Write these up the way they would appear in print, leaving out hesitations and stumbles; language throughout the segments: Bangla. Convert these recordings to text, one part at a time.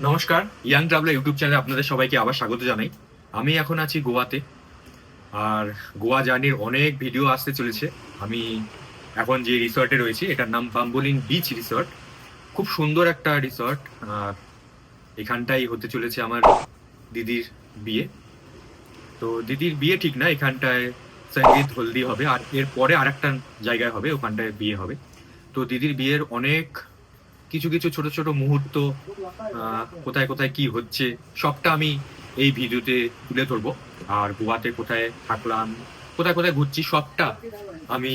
নমস্কার, ইয়াং ট্রাভেলার ইউটিউব চ্যানেলে আপনাদের সবাইকে আবার স্বাগত জানাই। আমি এখন আছি গোয়াতে, আর গোয়া জার্নির অনেক ভিডিও আসতে চলেছে। আমি এখন যে রিসর্টে রয়েছি এটার নাম বাম্বোলিন বিচ রিসর্ট। খুব সুন্দর একটা রিসর্ট। আর এখানটাই হতে চলেছে আমার দিদির বিয়ে। তো দিদির বিয়ে ঠিক না, এখানটায় সঙ্গীত হলদি হবে, আর এরপরে আর একটা জায়গায় হবে, ওখানটায় বিয়ে হবে। তো দিদির বিয়ের অনেক কিছু কিছু ছোট ছোট মুহূর্ত, কোথায় কোথায় কি হচ্ছে সবটা আমি এই ভিডিওতে তুলে ধরবো। আর গোয়াতে কোথায় থাকলাম, কোথায় কোথায় ঘুরছি, সবটা আমি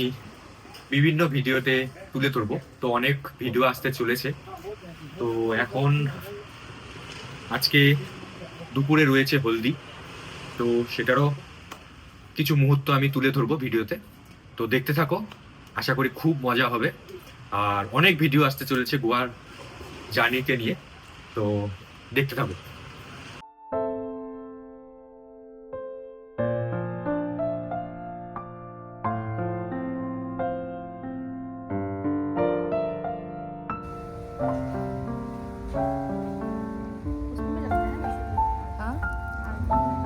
বিভিন্ন ভিডিওতে তুলে ধরবো। তো অনেক ভিডিও আসতে চলেছে। তো এখন আজকে দুপুরে রয়েছে হলদি, তো সেটারও কিছু মুহূর্ত আমি তুলে ধরবো ভিডিওতে। তো দেখতে থাকো, আশা করি খুব মজা হবে। আর অনেক ভিডিও আসতে চলেছে গোয়ার জার্নিকে নিয়ে, তো দেখতে থাকো। हाँ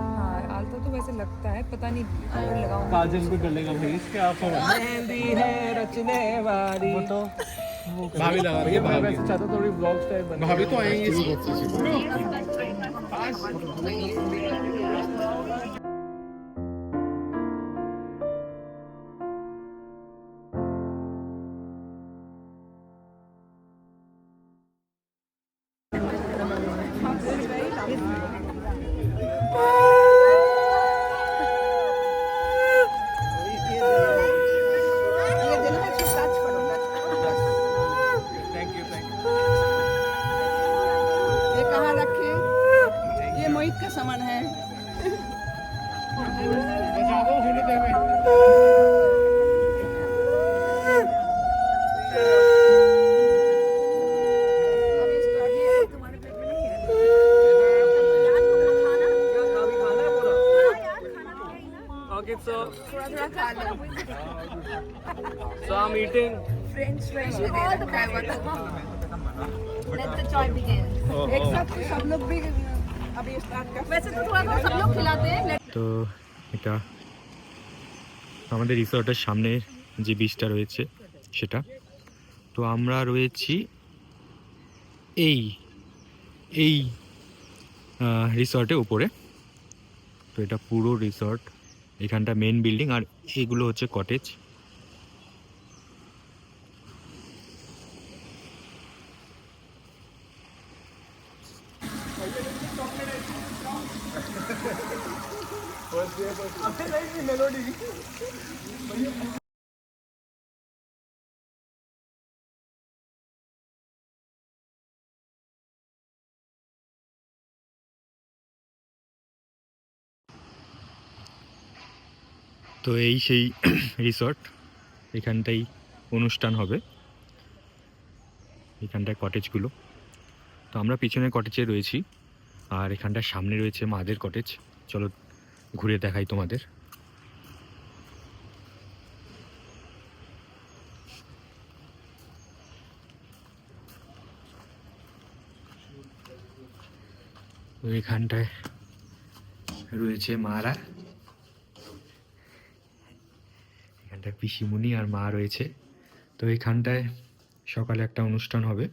हाँ आलता तो वैसे लगता है, पता नहीं और लगाऊंगी। काजल को डलेगा भाई इसके आंखों में। मेहंदी है रचने वाली। वो तो भाभी लगा रही है। मैं भाभी वैसे चाहता थोड़ी ब्लॉग स्टाइल बना। भाभी तो आएंगी। ये कहाँ रखे? ये मोहित का सामान है। Okay, so I'm eating. Let the joy begin. एक साथ सब लोग भी अभी स्टार्ट कर। वैसे तो थोड़ा थोड़ा सब लोग खिलाते हैं। তো এটা আমাদের রিসর্টের সামনে যে বিচটা রয়েছে সেটা। তো আমরা রয়েছি এই এই রিসর্টের উপরে। তো এটা পুরো রিসর্ট, এখানটা মেন বিল্ডিং, আর এগুলো হচ্ছে কটেজ। তো এই সেই রিসর্ট, এখানটাই অনুষ্ঠান হবে, এখানটায় কটেজগুলো। তো আমরা পিছনে কটেজে রয়েছি, আর এখানটার সামনে রয়েছে মাদের কটেজ। চলো ঘুরে দেখাই তোমাদের। তো এখানটায় রয়েছে মারা, এখানটায় পিসিমণি আর মা রয়েছে। তো এখানটায় সকালে একটা অনুষ্ঠান হবে।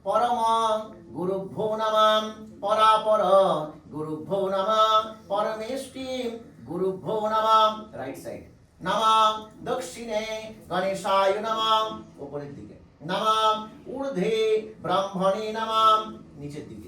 परम गुरुभ्यो नमः परापर गुरुभ्यो नमः परमेष्टि गुरुभ्यो नमः राइट साइड नमः दक्षिणे गणेशाय नमः ऊपर दिके नमः ऊर्ध्वे ब्राह्मणे नमः नीचे दिके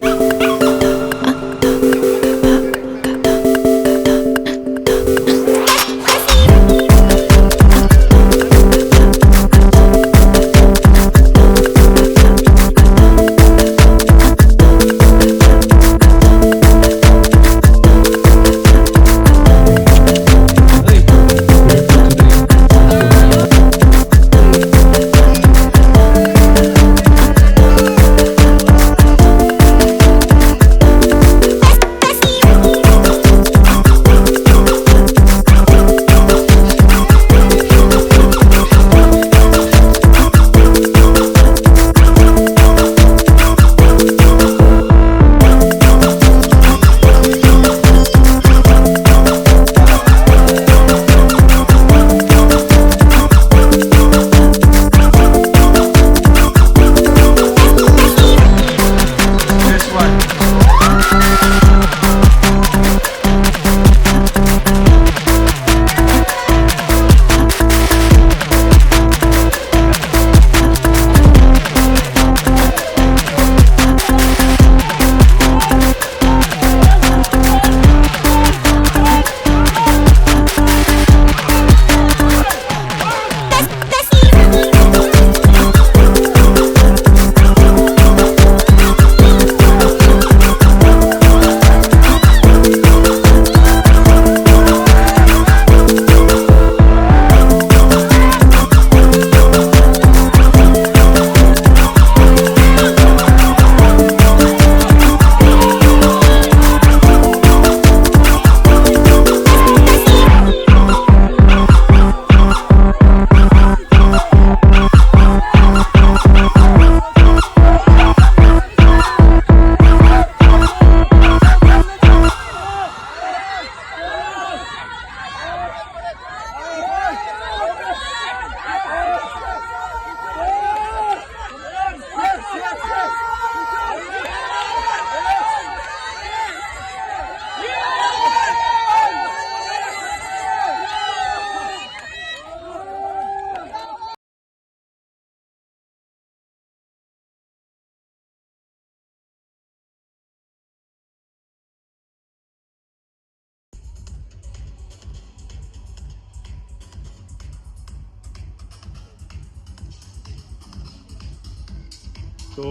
তো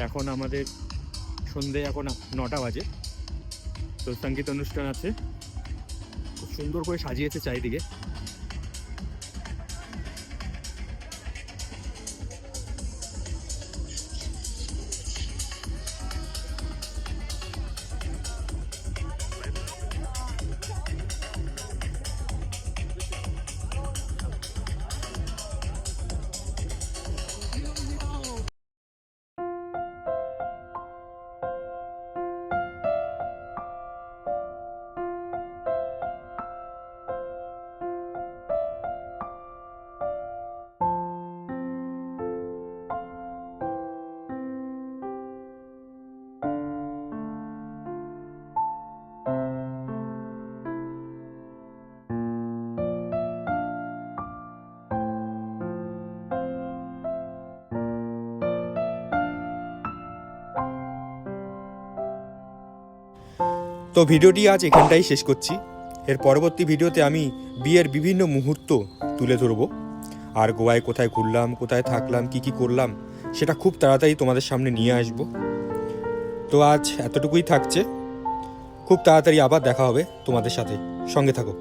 এখন আমাদের সন্ধে এখন 9টা বাজে। তো সঙ্গীত অনুষ্ঠান আছে, খুব সুন্দর করে সাজিয়েছে চারিদিকে। তো ভিডিওটি আজ এখানটাই শেষ করছি। এর পরবর্তী ভিডিওতে আমি বিয়ের বিভিন্ন মুহূর্ত তুলে ধরবো, আর গোয়ায় কোথায় ঘুরলাম, কোথায় থাকলাম, কি করলাম সেটা খুব তাড়াতাড়ি তোমাদের সামনে নিয়ে আসব। তো আজ এতটুকুই থাকছে, খুব তাড়াতাড়ি আবার দেখা হবে তোমাদের সাথে, সঙ্গে থাকো।